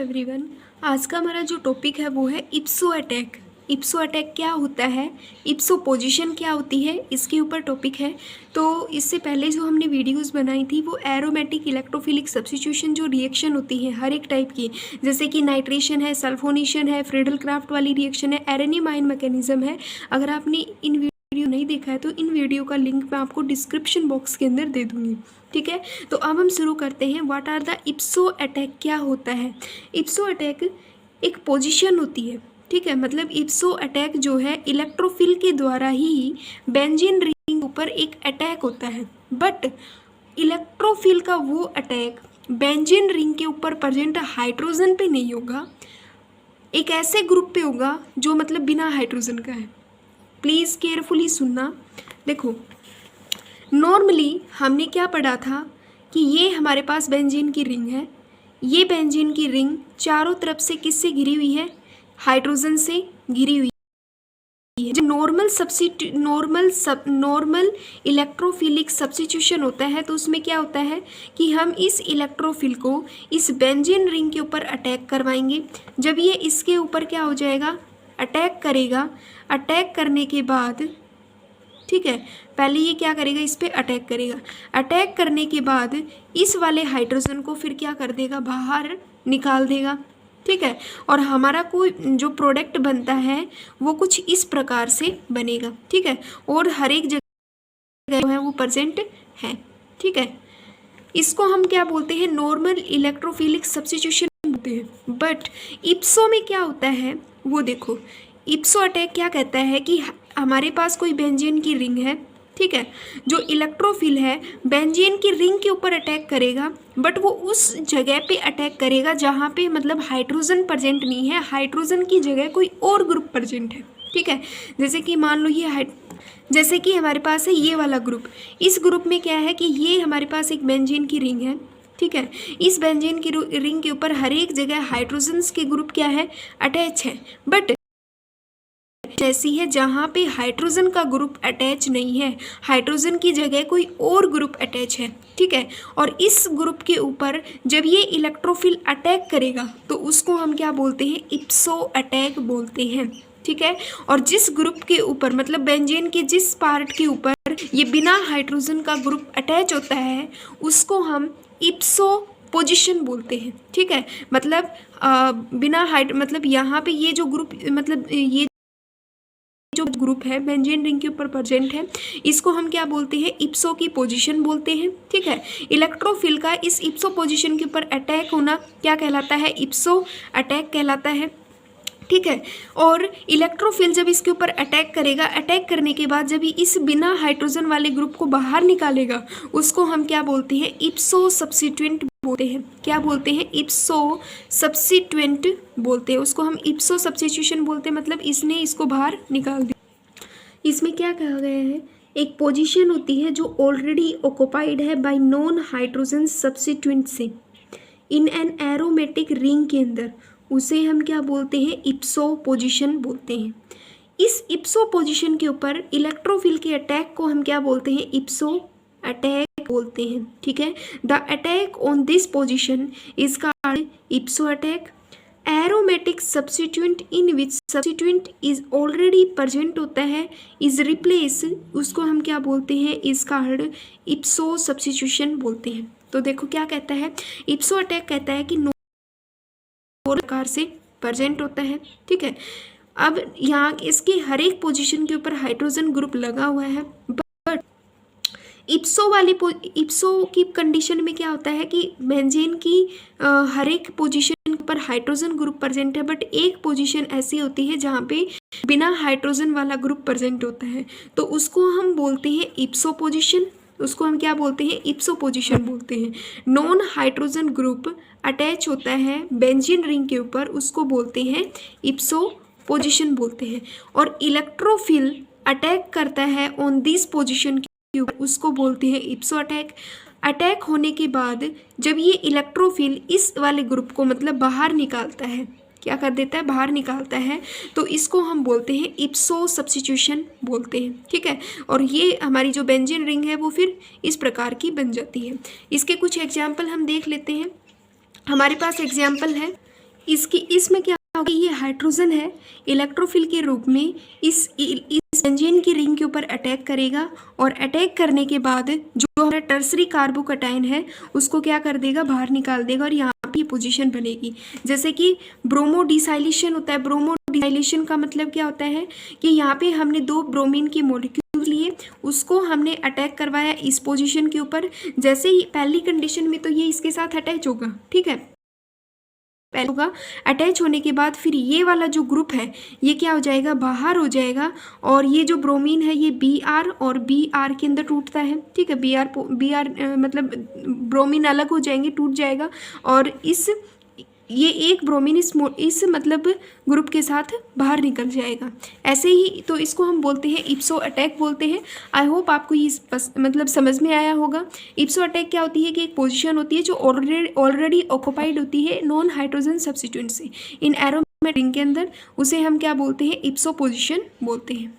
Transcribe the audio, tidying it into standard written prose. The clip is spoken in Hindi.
एवरीवन। आज का हमारा जो टॉपिक है वो है इप्सो अटैक। इप्सो अटैक क्या होता है, इप्सो पोजीशन क्या होती है, इसके ऊपर टॉपिक है। तो इससे पहले जो हमने वीडियोस बनाई थी वो एरोमेटिक इलेक्ट्रोफिलिक सब्स्टिट्यूशन जो रिएक्शन होती है हर एक टाइप की, जैसे कि नाइट्रेशन है, सल्फोनेशन है, फ्रीडल क्राफ्ट वाली रिएक्शन है, एरेनियम आयन मैकेनिज्म है। अगर आपने इन वीडियो नहीं देखा है तो इन वीडियो का लिंक मैं आपको डिस्क्रिप्शन बॉक्स के अंदर दे दूँगी, ठीक है। तो अब हम शुरू करते हैं। What are the ipso attack, क्या होता है। इप्सो अटैक एक पोजीशन होती है, ठीक है। मतलब इप्सो अटैक जो है इलेक्ट्रोफिल के द्वारा ही बेंजीन रिंग ऊपर एक अटैक होता है, बट इलेक्ट्रोफिल का वो अटैक बेंजीन रिंग के ऊपर प्रेजेंट हाइड्रोजन पे नहीं होगा, एक ऐसे ग्रुप पे होगा जो मतलब बिना हाइड्रोजन का है। प्लीज़ केयरफुली सुनना। देखो, नॉर्मली हमने क्या पढ़ा था कि ये हमारे पास बेंजीन की रिंग है। ये बेंजीन की रिंग चारों तरफ से किससे घिरी हुई है, हाइड्रोजन से घिरी हुई है। जब नॉर्मल इलेक्ट्रोफिलिक सब्स्टिट्यूशन होता है तो उसमें क्या होता है कि हम इस इलेक्ट्रोफिल को इस बेंजीन रिंग के ऊपर अटैक करवाएंगे। जब ये इसके ऊपर क्या हो जाएगा, अटैक करेगा। अटैक करने के बाद, ठीक है, पहले ये क्या करेगा, इस पर अटैक करेगा। अटैक करने के बाद इस वाले हाइड्रोजन को फिर क्या कर देगा, बाहर निकाल देगा, ठीक है। और हमारा कोई जो प्रोडक्ट बनता है वो कुछ इस प्रकार से बनेगा, ठीक है। और हर एक जगह जो है वो प्रेजेंट है, ठीक है। इसको हम क्या बोलते हैं, नॉर्मल इलेक्ट्रोफिलिक सब्स्टिट्यूशन बोलते हैं। बट इप्सो में क्या होता है वो देखो। इप्सो अटैक क्या कहता है कि हमारे पास कोई बेंजीन की रिंग है, ठीक है। जो इलेक्ट्रोफिल है बेंजीन की रिंग के ऊपर अटैक करेगा, बट वो उस जगह पे अटैक करेगा जहाँ पे मतलब हाइड्रोजन प्रेजेंट नहीं है, हाइड्रोजन की जगह कोई और ग्रुप प्रेजेंट है, ठीक है। जैसे कि मान लो जैसे कि हमारे पास है ये वाला ग्रुप। इस ग्रुप में क्या है कि ये हमारे पास एक बेंजीन की रिंग है, ठीक है। इस बेंजीन की रिंग के ऊपर हर एक जगह हाइड्रोजन्स के ग्रुप क्या है, अटैच है। बट ऐसी है जहाँ पे हाइड्रोजन का ग्रुप अटैच नहीं है, हाइड्रोजन की जगह कोई और ग्रुप अटैच है, ठीक है। और इस ग्रुप के ऊपर जब ये इलेक्ट्रोफिल अटैक करेगा तो उसको हम क्या बोलते हैं, इप्सो अटैक बोलते हैं, ठीक है। और जिस ग्रुप के ऊपर मतलब बेंजीन के जिस पार्ट के ऊपर ये बिना हाइड्रोजन का ग्रुप अटैच होता है उसको हम इप्सो पोजीशन बोलते हैं, ठीक है। मतलब मतलब यहाँ पे ये जो ग्रुप मतलब ये जो ग्रुप है बेंजीन रिंग के ऊपर प्रेजेंट है इसको हम क्या बोलते हैं, इप्सो की पोजीशन बोलते हैं, ठीक है। इलेक्ट्रोफिल का इस इप्सो पोजीशन के ऊपर अटैक होना क्या कहलाता है, इप्सो अटैक कहलाता है, ठीक है। और इलेक्ट्रोफिल जब इसके ऊपर अटैक करेगा, अटैक करने के बाद जब इस बिना हाइड्रोजन वाले ग्रुप को बाहर निकालेगा उसको हम क्या बोलते हैं, इप्सो सब्स्टिट्यूएंट बोलते हैं। क्या बोलते हैं, इप्सो सब्स्टिट्यूएंट बोलते हैं। उसको हम इप्सो सब्स्टिट्यूशन बोलते हैं, मतलब इसने इसको बाहर निकाल दिया। इसमें क्या कहा गया है, एक पोजीशन होती है जो ऑलरेडी ऑक्युपाइड है बाय नॉन हाइड्रोजन सब्स्टिट्यूएंट से इन एन एरोमेटिक रिंग के अंदर, उसे हम क्या बोलते हैं, इप्सो पोजीशन बोलते हैं। इस इप्सो पोजीशन के ऊपर इलेक्ट्रोफिल के अटैक को हम क्या बोलते हैं, इप्सो अटैक बोलते हैं, ठीक है। The attack on this position is called इप्सो attack. Aromatic substituent in which substituent is already present होता है इज रिप्लेस, उसको हम क्या बोलते हैं, इज कॉल्ड इप्सो सब्स्टिट्यूशन बोलते हैं। तो देखो क्या कहता है, इप्सो अटैक कहता है कि प्रकार से प्रेजेंट होता है, ठीक है। अब यहाँ इसकी हर एक पोजीशन के ऊपर हाइड्रोजन ग्रुप लगा हुआ है, बट इप्सो की कंडीशन में क्या होता है कि बेंजीन की हर एक पोजीशन पर हाइड्रोजन ग्रुप प्रेजेंट है, बट एक पोजीशन ऐसी होती है जहाँ पे बिना हाइड्रोजन वाला ग्रुप प्रेजेंट होता है, तो उसको हम बोलते हैं इप्सो पोजीशन। उसको हम क्या बोलते हैं, इप्सो पोजीशन बोलते हैं। नॉन हाइड्रोजन ग्रुप अटैच होता है बेंजीन रिंग के ऊपर, उसको बोलते हैं इप्सो पोजीशन बोलते हैं। और इलेक्ट्रोफिल अटैक करता है ऑन दिस पोजीशन के ऊपर, उसको बोलते हैं इप्सो अटैक। अटैक होने के बाद जब ये इलेक्ट्रोफिल इस वाले ग्रुप को मतलब बाहर निकालता है, क्या कर देता है, बाहर निकालता है, तो इसको हम बोलते हैं इप्सो सब्स्टिट्यूशन बोलते हैं, ठीक है। और ये हमारी जो बेंजीन रिंग है वो फिर इस प्रकार की बन जाती है। इसके कुछ एग्जाम्पल हम देख लेते हैं। हमारे पास एग्जाम्पल है इसमें क्या होगा, ये हाइड्रोजन है इलेक्ट्रोफिल के रूप में इस बेंजीन की रिंग के ऊपर अटैक करेगा, और अटैक करने के बाद जो हमारा टर्सरी कार्बोकैटायन है उसको क्या कर देगा, बाहर निकाल देगा, और यहाँ पे पोजीशन बनेगी। जैसे कि ब्रोमो डिसाइलेशन होता है। ब्रोमो डिसाइलेशन का मतलब क्या होता है कि यहाँ पे हमने 2 ब्रोमीन के मॉलिक्यूल लिए, उसको हमने अटैक करवाया इस पोजीशन के ऊपर। जैसे ही पहली कंडीशन में तो ये इसके साथ अटैच होगा, ठीक है, होगा। अटैच होने के बाद फिर ये वाला जो ग्रुप है ये क्या हो जाएगा, बाहर हो जाएगा, और ये जो ब्रोमीन है ये Br और Br के अंदर टूटता है, ठीक है। Br मतलब ब्रोमीन अलग हो जाएंगे, टूट जाएगा, और ये एक ब्रोमीन इस मतलब ग्रुप के साथ बाहर निकल जाएगा। ऐसे ही तो इसको हम बोलते हैं इप्सो अटैक बोलते हैं। आई होप आपको ये मतलब समझ में आया होगा। इप्सो अटैक क्या होती है कि एक पोजीशन होती है जो ऑलरेडी ऑक्युपाइड होती है नॉन हाइड्रोजन सब्स्टिट्यूएंट से इन एरोमेटिक रिंग के अंदर, उसे हम क्या बोलते हैं, इप्सो पोजीशन बोलते हैं।